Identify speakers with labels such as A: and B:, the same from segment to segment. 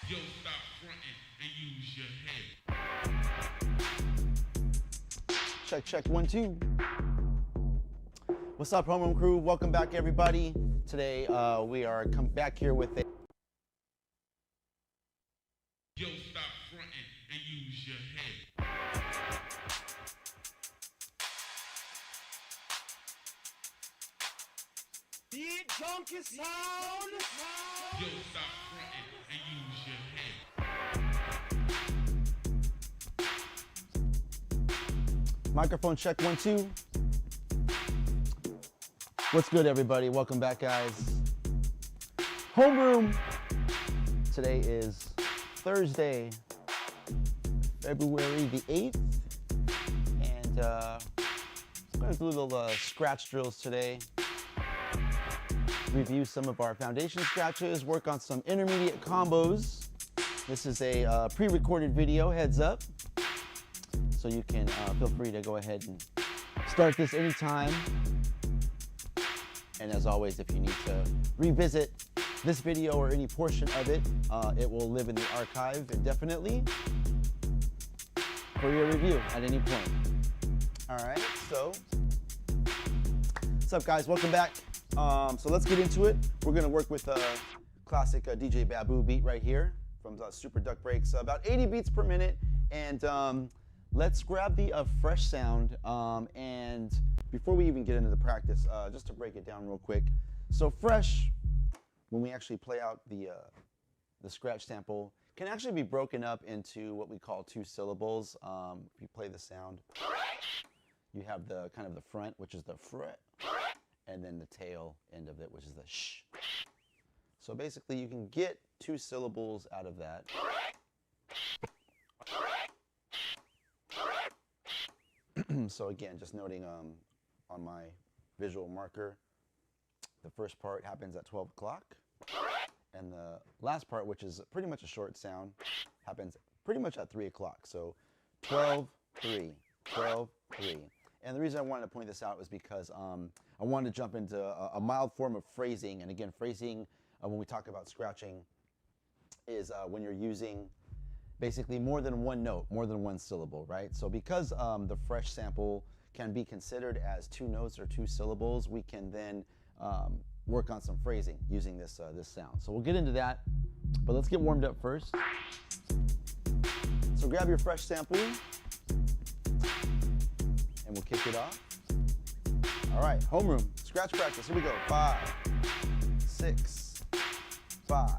A: Yo, stop fronting and use your head.
B: Check, 1, 2. What's up, Homeroom crew? Welcome back, everybody. Today we are back here with a
A: Yo, stop fronting and use your head.
C: The junkie sound.
A: Yo, stop fronting and use your head.
B: microphone check, 1, 2. What's good, everybody? Welcome back, guys. Homeroom. Today is Thursday, February the 8th, and I'm going to do little scratch drills today. Review some of our foundation scratches, work on some intermediate combos. This is a pre-recorded video, heads up. So you can feel free to go ahead and start this anytime. And as always, if you need to revisit this video or any portion of it, it will live in the archive indefinitely for your review at any point. All right, so what's up, guys? Welcome back. So let's get into it. We're gonna work with a classic DJ Babu beat right here from Super Duck Breaks, about 80 beats per minute. And let's grab the fresh sound. And before we even get into the practice, just to break it down real quick. So fresh, when we actually play out the scratch sample, can actually be broken up into what we call 2 syllables. If you play the sound, you have the kind of the front, which is the fret, and then the tail end of it, which is the sh. So basically you can get 2 syllables out of that. So again, just noting on my visual marker, the first part happens at 12 o'clock, and the last part, which is pretty much a short sound, happens pretty much at 3 o'clock. So 12, 3, 12, 3. And the reason I wanted to point this out was because I wanted to jump into a mild form of phrasing. And again, phrasing, when we talk about scratching, is when you're using basically more than one note, more than one syllable, right? So because the fresh sample can be considered as 2 notes or 2 syllables, we can then work on some phrasing using this sound. So we'll get into that, but let's get warmed up first. So grab your fresh sample, and we'll kick it off. All right, homeroom, scratch practice, here we go. 5, 6, 5,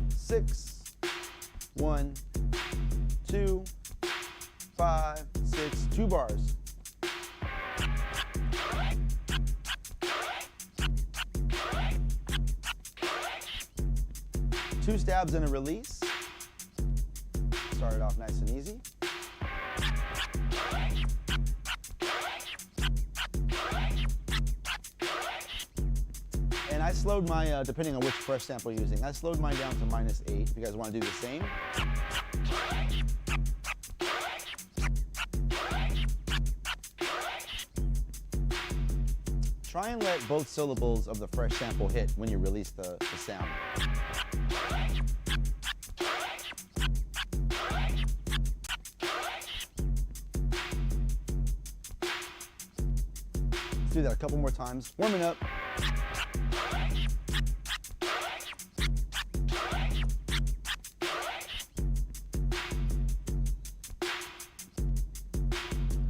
B: 6, 1, 2, 5, 6, 2 bars. Two stabs and a release. Start it off nice and easy. And I slowed my, depending on which fresh sample you're using, I slowed mine down to -8. If you guys want to do the same. Try and let both syllables of the fresh sample hit when you release the sound. Let's do that a couple more times. Warming up.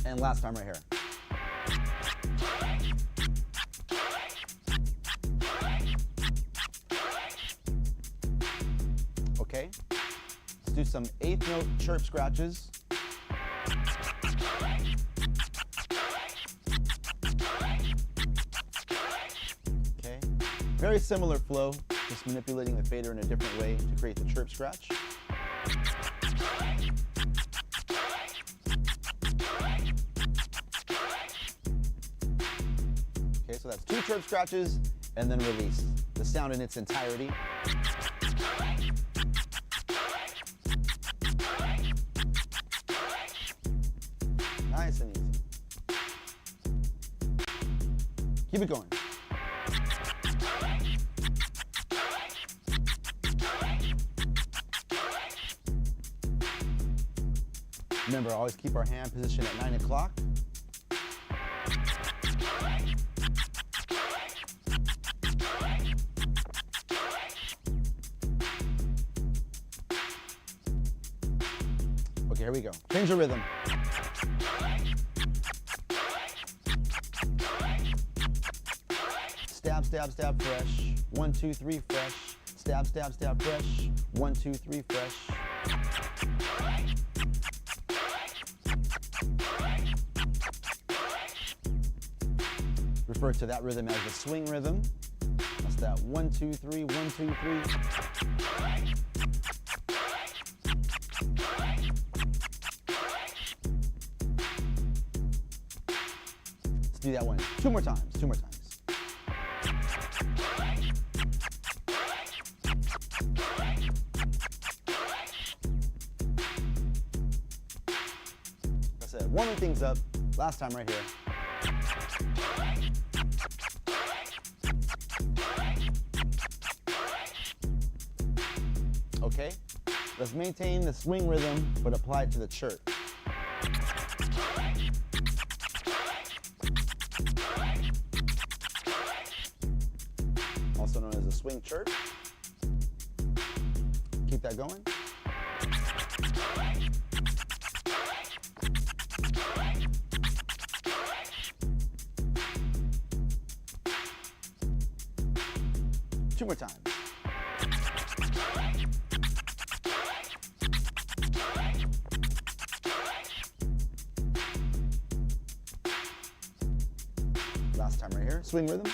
B: And last time right here. Okay, let's do some 8th note chirp scratches. Okay, very similar flow, just manipulating the fader in a different way to create the chirp scratch. Okay, so that's 2 chirp scratches and then release the sound in its entirety. Nice and easy. Keep it going. Remember, always keep our hand position at 9 o'clock. Okay, here we go. Change the rhythm. Stab, stab, stab, fresh. 1, 2, 3, fresh. Stab, stab, stab, fresh. 1, 2, 3, fresh. Refer to that rhythm as the swing rhythm. That's that 1, 2, 3, 1, 2, 3. Let's do that one 2 more times, 2 more times. Like I said, warming things up. Last time right here. Okay, let's maintain the swing rhythm, but apply it to the chirp. Also known as a swing chirp. Keep that going. Two more times. Last time right here, swing rhythm.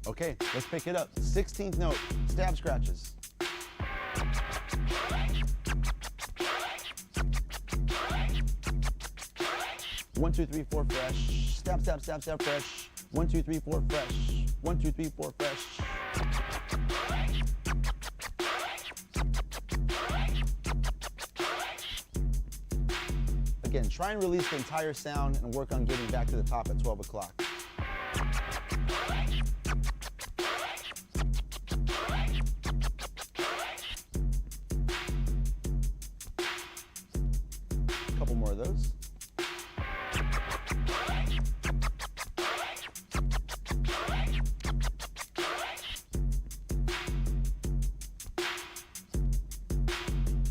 B: Okay, let's pick it up. 16th note, stab scratches. One, two, three, four, fresh. Stab, stab, stab, stab, fresh. 1, 2, 3, 4, fresh. 1, 2, 3, 4, fresh. Again, try and release the entire sound and work on getting back to the top at 12 o'clock. A couple more of those.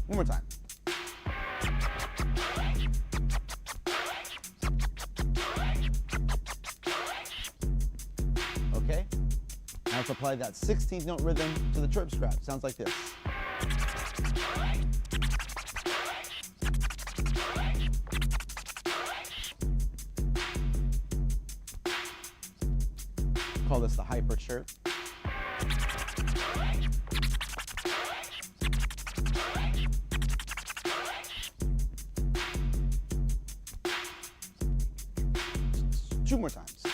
B: One more time. Okay, now let's apply that 16th note rhythm to the chirp scratch. Sounds like this. Call this the hyper chirp. Two more times.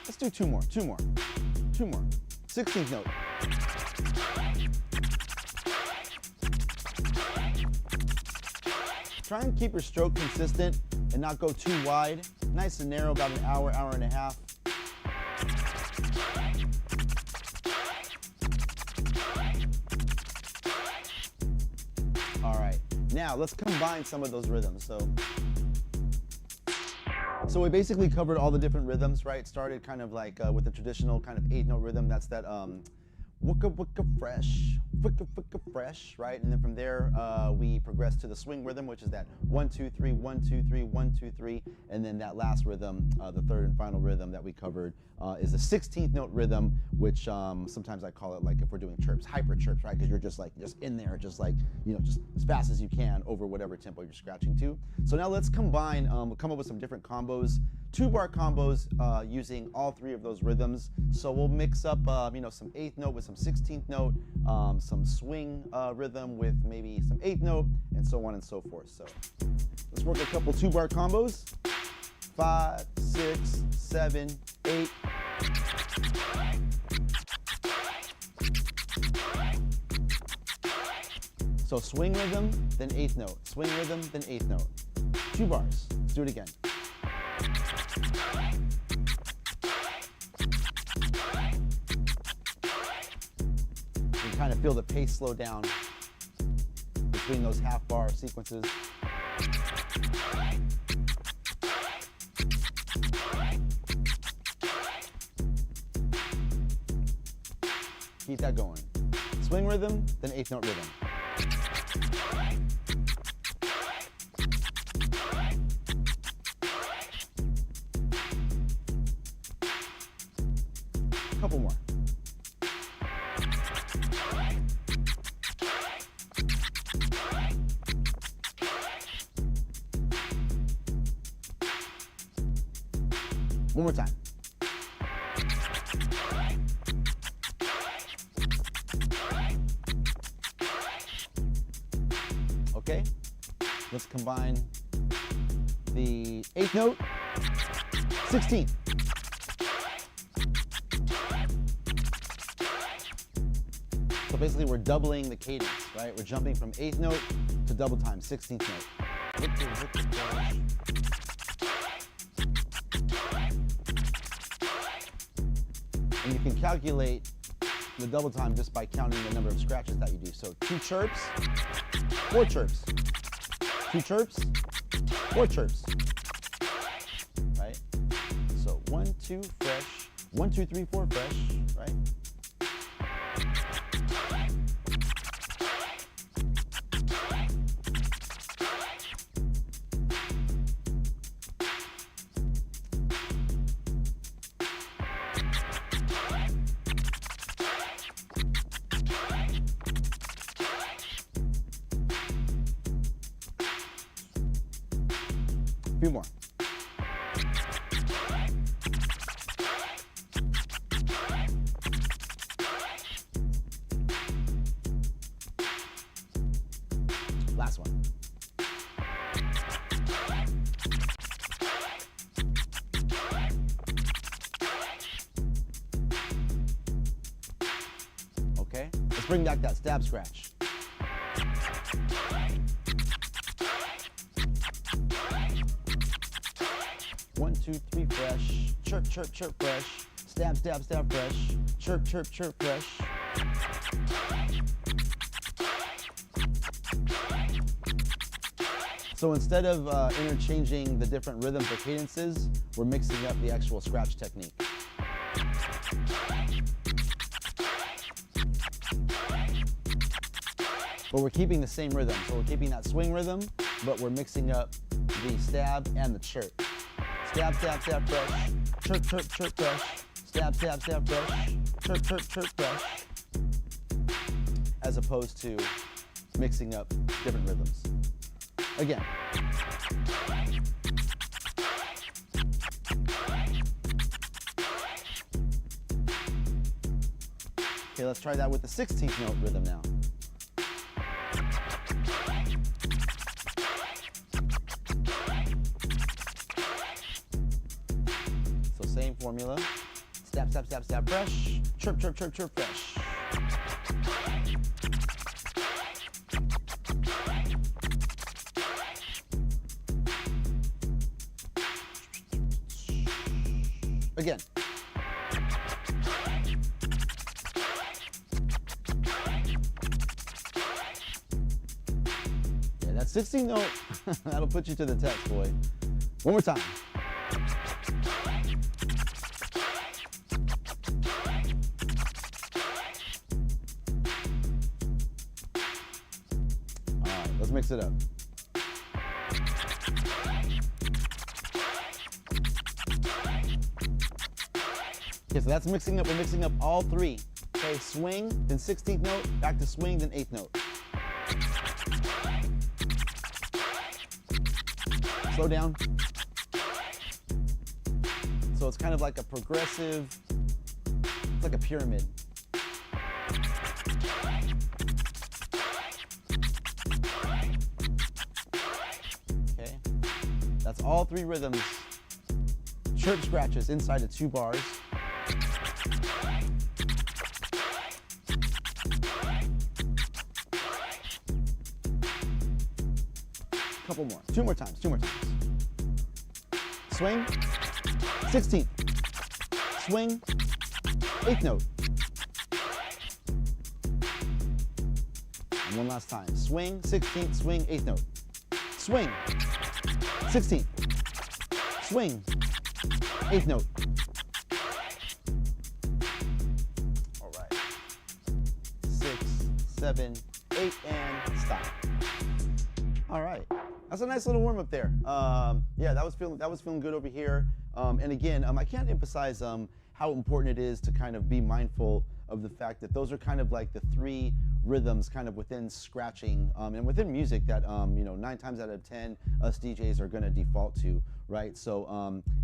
B: Let's do two more. 16th note. Try and keep your stroke consistent and not go too wide. Nice and narrow, about an hour, hour and a half. All right, now let's combine some of those rhythms. So we basically covered all the different rhythms, right? Started kind of like with the traditional kind of 8-note rhythm. That's that wicka wicka fresh, wicka wicka fresh, right? And then from there we progress to the swing rhythm, which is that 1, 2, 3, 1, 2, 3, 1, 2, 3, and then that last rhythm, the third and final rhythm that we covered, is the 16th note rhythm, which sometimes I call it, like if we're doing chirps, hyper chirps, right? Because you're just in there, just like, you know, just as fast as you can over whatever tempo you're scratching to. So now let's combine, come up with some different combos, 2-bar combos using all 3 of those rhythms. So we'll mix up, you know, some 8th note with some 16th note, some swing rhythm with maybe some 8th note, and so on and so forth. So let's work a couple 2-bar combos. 5, 6, 7, 8. So swing rhythm, then eighth note. Swing rhythm, then eighth note. 2 bars. Let's do it again. You can kind of feel the pace slow down between those half bar sequences. Keep that going. Swing rhythm, then eighth note rhythm. A couple more. One more time. Okay, let's combine the eighth note, 16th. So basically we're doubling the cadence, right? We're jumping from eighth note to double time, 16th note. And you can calculate the double time just by counting the number of scratches that you do. So 2 chirps, 4 chirps, 2 chirps, 4 chirps, right? So 1, 2, fresh, 1, 2, 3, 4, fresh, right? A few more. Last one. Okay, let's bring back that stab scratch. One, 2, 3, fresh. Chirp, chirp, chirp, fresh. Stab, stab, stab, fresh. Chirp, chirp, chirp, fresh. So instead of interchanging the different rhythms or cadences, we're mixing up the actual scratch technique. But we're keeping the same rhythm. So we're keeping that swing rhythm, but we're mixing up the stab and the chirp. Stab, stab, stab, fresh. Chirp, chirp, chirp, fresh. Stab, stab, stab, fresh. Chirp, chirp, chirp, fresh. As opposed to mixing up different rhythms. Again. Okay, let's try that with the 16th note rhythm now. So same formula. Stab, stab, stab, stab, fresh. Chirp, chirp, chirp, chirp, fresh. Again. Yeah, that 16th note, that'll put you to the test, boy. One more time. All right, let's mix it up. Okay, so that's mixing up. We're mixing up all three. Okay, swing, then 16th note, back to swing, then 8th note. Slow down. So it's kind of like a progressive, it's like a pyramid. Okay, that's all three rhythms chirp scratches inside of 2 bars. Couple more, 2 more times. Swing, 16th. Swing, 8th note. And one last time. Swing, 16th, swing, 8th note. Swing, 16th. Swing, 8th note. All right. 6, 7, 8, and stop. All right. That's a nice little warm up there. Yeah, that was feeling good over here. And again, I can't emphasize how important it is to kind of be mindful of the fact that those are kind of like the 3 rhythms kind of within scratching and within music that 9 times out of 10 us DJs are going to default to, right? So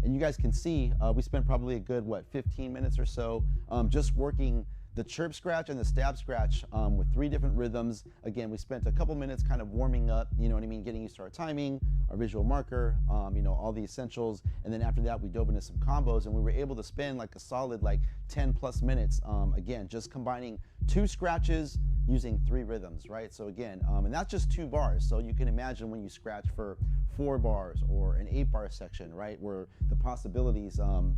B: and you guys can see we spent probably a good 15 minutes or so just working the chirp scratch and the stab scratch with 3 different rhythms. Again, we spent a couple minutes kind of warming up, you know what I mean, getting used to our timing, our visual marker, all the essentials. And then after that, we dove into some combos, and we were able to spend like a solid 10 plus minutes, again, just combining 2 scratches using 3 rhythms, right? So again, and that's just 2 bars. So you can imagine when you scratch for 4 bars or an 8-bar section, right? Where the possibilities, oh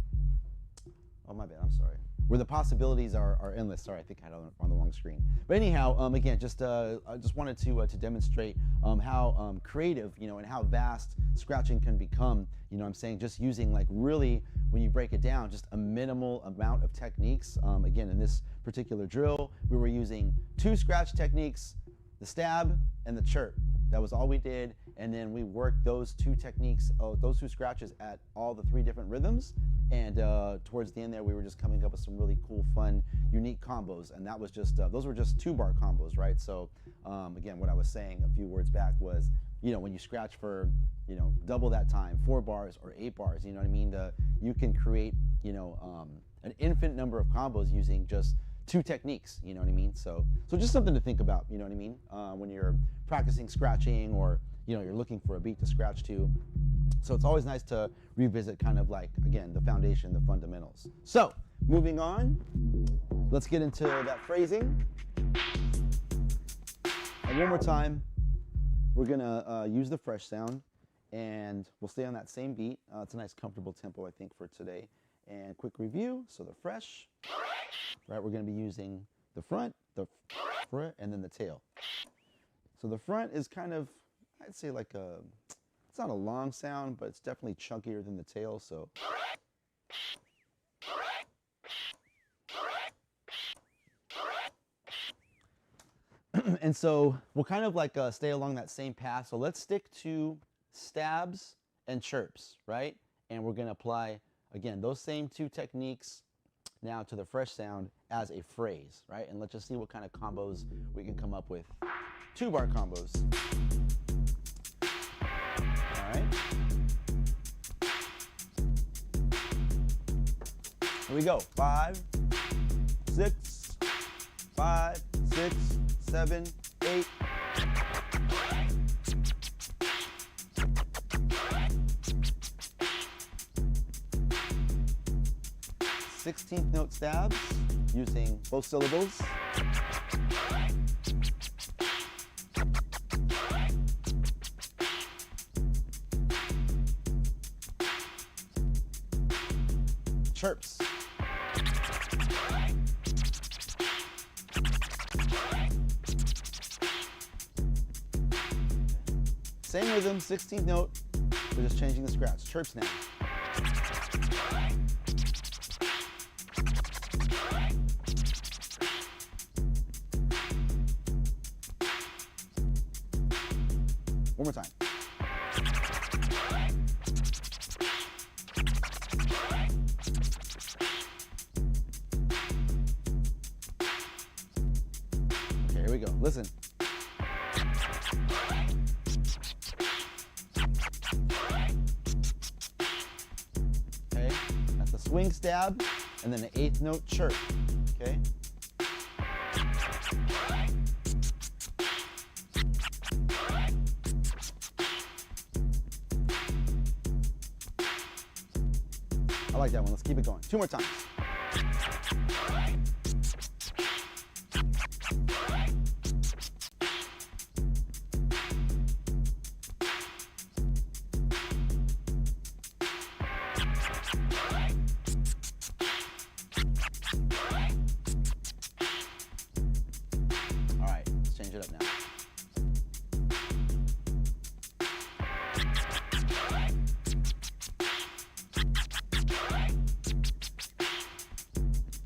B: my bad, I'm sorry. Where the possibilities are endless. Sorry, I think I had it on the wrong screen. But anyhow, again, I just wanted to demonstrate how creative, and how vast scratching can become. You know what I'm saying? Just using really, when you break it down, just a minimal amount of techniques. Again, in this particular drill, we were using 2 scratch techniques, the stab and the chirp. That was all we did, and then we worked those 2 techniques, those 2 scratches at all the 3 different rhythms, and towards the end there, we were just coming up with some really cool, fun, unique combos, and that was just, those were just 2-bar combos, right? So, again, what I was saying a few words back was, when you scratch for, double that time, 4 bars or 8 bars, you know what I mean? You can create, an infinite number of combos using just 2 techniques, you know what I mean? So just something to think about, you know what I mean? When you're practicing scratching, or you're looking for a beat to scratch to. So it's always nice to revisit kind of again, the foundation, the fundamentals. So moving on, let's get into that phrasing. And one more time, we're gonna use the fresh sound, and we'll stay on that same beat. It's a nice comfortable tempo, I think, for today. And quick review, so the fresh, right, we're gonna be using the front, and then the tail. So the front is kind of, I'd say it's not a long sound, but it's definitely chunkier than the tail, so. And so we'll kind of stay along that same path. So let's stick to stabs and chirps, right? And we're gonna apply, again, those same 2 techniques now to the fresh sound as a phrase, right? And let's just see what kind of combos we can come up with. 2-bar combos. All right. Here we go. 5, 6, 5, 6, 7, 8. Sixteenth note stabs using both syllables. Chirps. Same rhythm, 16th note. We're just changing the scratch. Chirps now. One more time. Okay, here we go. Listen. Okay, that's the swing stab, and then the 8th note chirp. Okay. I like that one. Let's keep it going. 2 more times. All right, let's change it up now.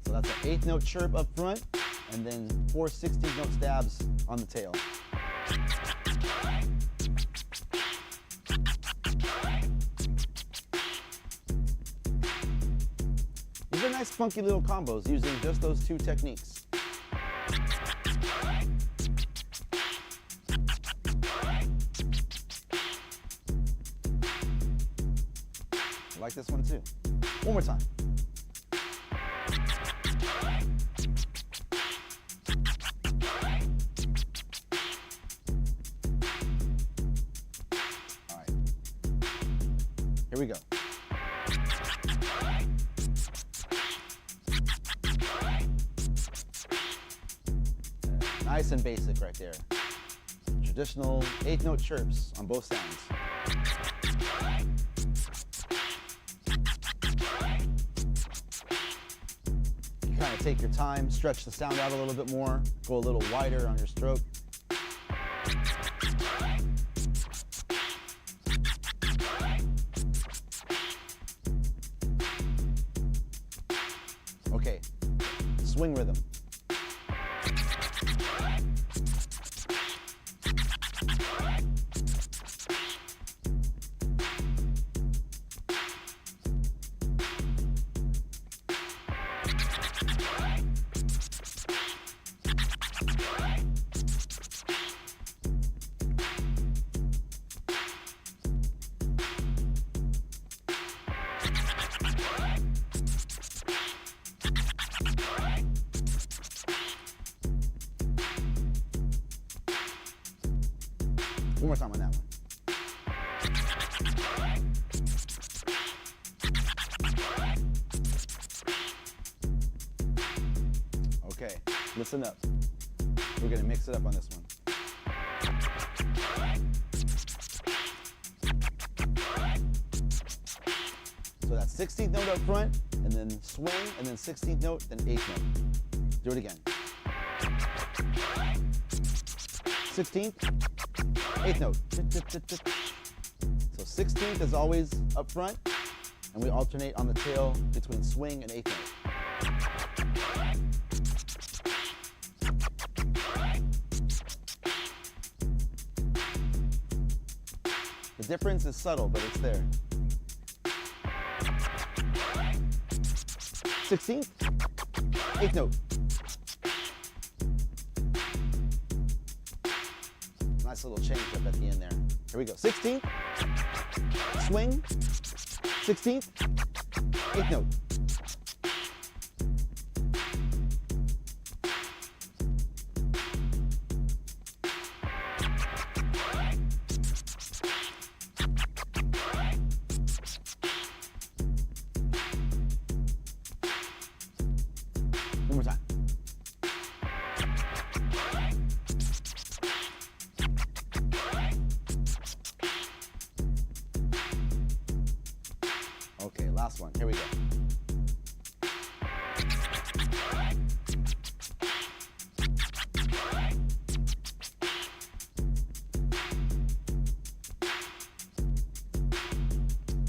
B: So that's an 8th note chirp up front, and then 4 16th note stabs on the tail. These are nice funky little combos using just those 2 techniques. I like this one too. One more time. All right. Here we go. Nice and basic right there. Traditional 8th note chirps on both sounds. You kind of take your time, stretch the sound out a little bit more, go a little wider on your stroke. Okay, swing rhythm. One more time on that one. Okay, listen up. We're gonna mix it up on this one. So that's 16th note up front, and then swing, and then 16th note, then 8th note. Do it again. 16th, 8th note. So 16th is always up front, and we alternate on the tail between swing and 8th note. The difference is subtle, but it's there. 16th, 8th note. Nice little change up at the end there. Here we go. 16th, swing, 16th, 8th note. One more time. Okay, last one. Here we go.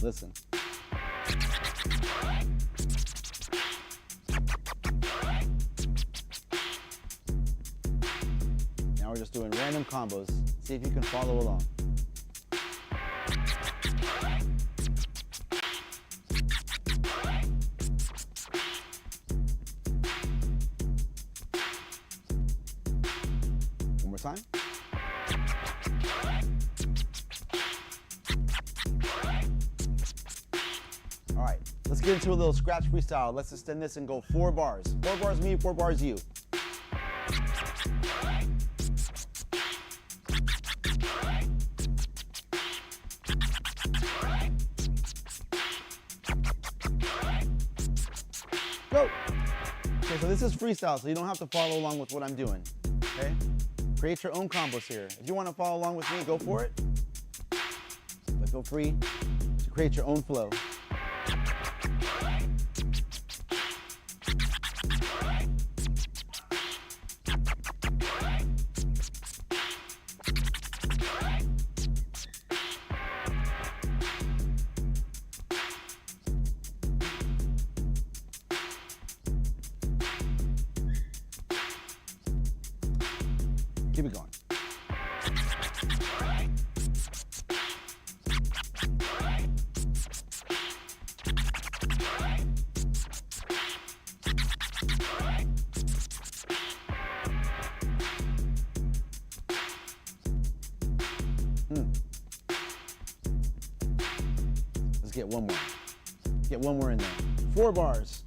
B: Listen. Now we're just doing random combos. See if you can follow along. One more time. All right, let's get into a little scratch freestyle. Let's extend this and go 4 bars. 4 bars me, 4 bars you. One this is freestyle, so you don't have to follow along with what I'm doing, okay? Create your own combos here. If you want to follow along with me, go for it. But feel free to create your own flow. Keep it going. Let's get one more. Get one more in there. 4 bars.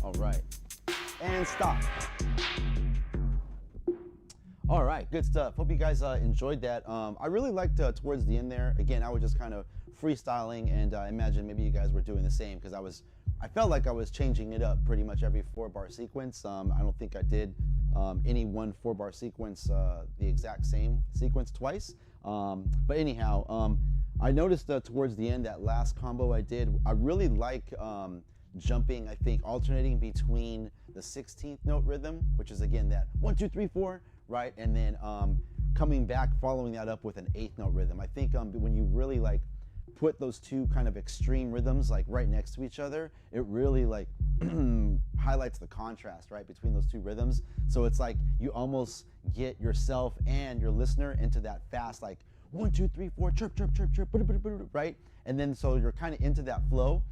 B: All right, and stop. All right, good stuff. Hope you guys enjoyed that. I really liked towards the end there. Again, I was just kind of freestyling, and I imagine maybe you guys were doing the same because I felt like I was changing it up pretty much every 4-bar sequence. I don't think I did any one 4-bar sequence the exact same sequence twice. But anyhow, I noticed towards the end that last combo I did, I really like jumping, I think, alternating between the 16th note rhythm, which is again that 1, 2, 3, 4, right? And then coming back, following that up with an 8th note rhythm. I think when you really like put those two kind of extreme rhythms like right next to each other, it really like highlights the contrast, right, between those two rhythms. So it's like you almost get yourself and your listener into that fast, like 1, 2, 3, 4, chirp, chirp, chirp, chirp, right? And then so you're kind of into that flow.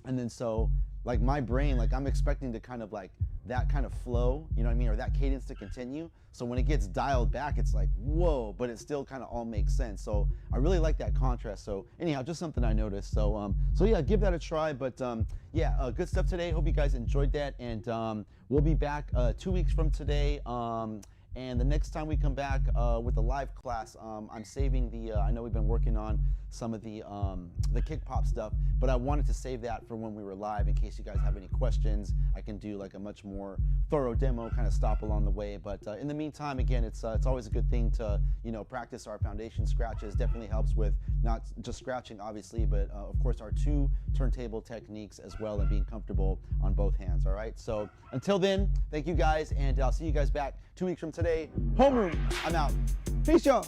B: And then so like my brain, like I'm expecting to kind of like that kind of flow, you know what I mean, or that cadence to continue. So when it gets dialed back, it's like, whoa, but it still kind of all makes sense. So I really like that contrast. So anyhow, just something I noticed. So so yeah, give that a try. But yeah, good stuff today. Hope you guys enjoyed that. And we'll be back 2 weeks from today. And the next time we come back with the live class, I'm saving the, I know we've been working on some of the kick pop stuff, but I wanted to save that for when we were live in case you guys have any questions. I can do like a much more thorough demo, kind of stop along the way. But in the meantime, again, it's always a good thing to, you know, practice our foundation scratches. Definitely helps with not just scratching, obviously, but of course our 2 turntable techniques as well, and being comfortable on both hands. All right. So until then, thank you guys, and I'll see you guys back 2 weeks from today. Homeroom, I'm out. Peace, y'all.